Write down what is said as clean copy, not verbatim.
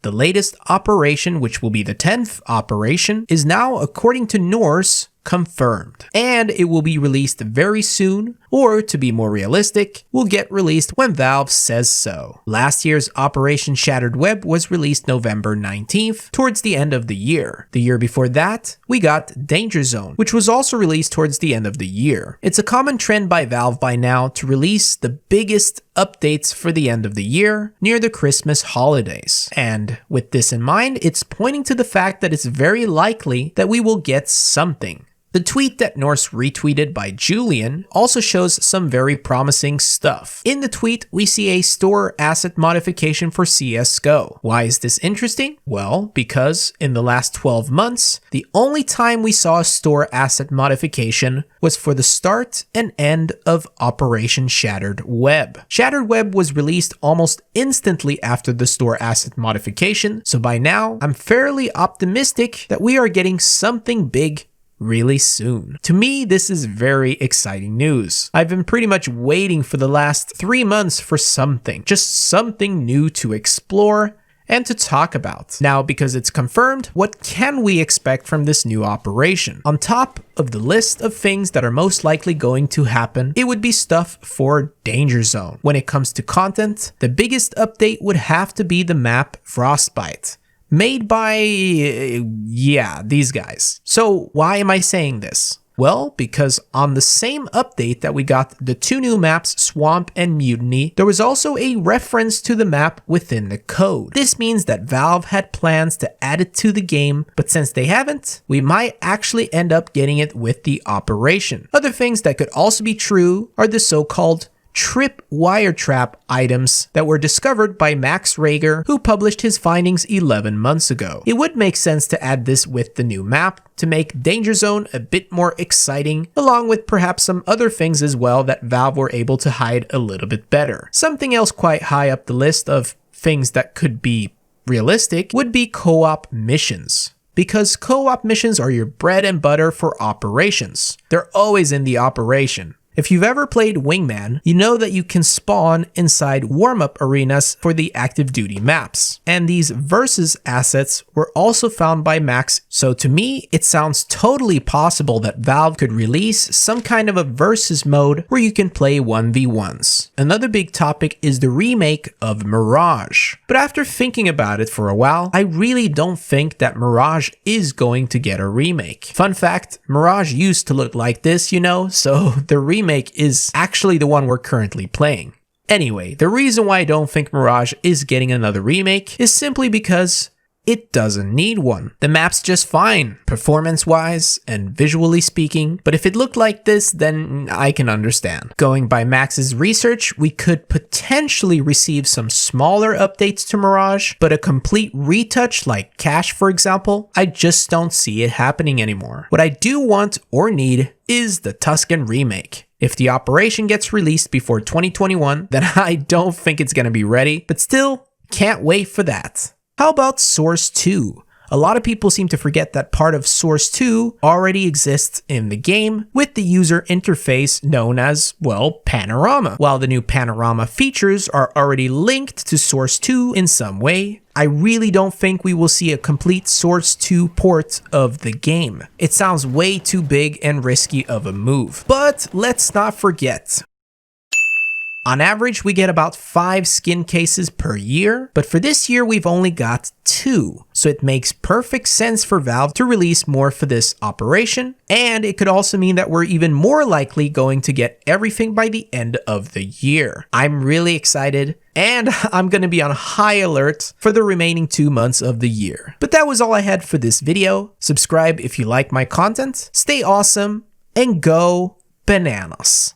The latest operation, which will be the 10th operation, is now, according to Norse, confirmed. And it will be released very soon, or to be more realistic, will get released when Valve says so. Last year's Operation Shattered Web was released November 19th, towards the end of the year. The year before that, we got Danger Zone, which was also released towards the end of the year. It's a common trend by Valve by now to release the biggest updates for the end of the year near the Christmas holidays. And with this in mind, it's pointing to the fact that it's very likely that we will get something. The tweet that Norse retweeted by Julian also shows some very promising stuff. In the tweet, we see a store asset modification for CSGO. Why is this interesting? Well, because in the last 12 months, the only time we saw a store asset modification was for the start and end of Operation Shattered Web. Shattered Web was released almost instantly after the store asset modification, so by now, I'm fairly optimistic that we are getting something big really soon. To me, this is very exciting news. I've been pretty much waiting for the last 3 months for something, just something new to explore and to talk about. Now, because it's confirmed, what can we expect from this new operation? On top of the list of things that are most likely going to happen, it would be stuff for Danger Zone. When it comes to content, the biggest update would have to be the map Frostbite. Made by, these guys. So why am I saying this? Well, because on the same update that we got the 2 new maps, Swamp and Mutiny, there was also a reference to the map within the code. This means that Valve had plans to add it to the game, but since they haven't, we might actually end up getting it with the operation. Other things that could also be true are the so-called trip wire trap items that were discovered by Max Rager, who published his findings 11 months ago. It would make sense to add this with the new map to make Danger Zone a bit more exciting, along with perhaps some other things as well that Valve were able to hide a little bit better. Something else quite high up the list of things that could be realistic would be co-op missions. Because co-op missions are your bread and butter for operations. They're always in the operation. If you've ever played Wingman, you know that you can spawn inside warm-up arenas for the active duty maps. And these versus assets were also found by Max, so to me, it sounds totally possible that Valve could release some kind of a versus mode where you can play 1v1s. Another big topic is the remake of Mirage. But after thinking about it for a while, I really don't think that Mirage is going to get a remake. Fun fact, Mirage used to look like this, you know, so the remake is actually the one we're currently playing. Anyway, the reason why I don't think Mirage is getting another remake is simply because it doesn't need one. The map's just fine, performance-wise and visually speaking, but if it looked like this, then I can understand. Going by Max's research, we could potentially receive some smaller updates to Mirage, but a complete retouch like Cache, for example, I just don't see it happening anymore. What I do want or need is the Tuscan Remake. If the operation gets released before 2021, then I don't think it's gonna be ready, but still, can't wait for that. How about Source 2? A lot of people seem to forget that part of Source 2 already exists in the game with the user interface known as, well, Panorama. While the new Panorama features are already linked to Source 2 in some way, I really don't think we will see a complete Source 2 port of the game. It sounds way too big and risky of a move. But let's not forget, on average, we get about 5 skin cases per year, but for this year, we've only got 2. So it makes perfect sense for Valve to release more for this operation, and it could also mean that we're even more likely going to get everything by the end of the year. I'm really excited, and I'm gonna be on high alert for the remaining 2 months of the year. But that was all I had for this video. Subscribe if you like my content, stay awesome, and go bananas.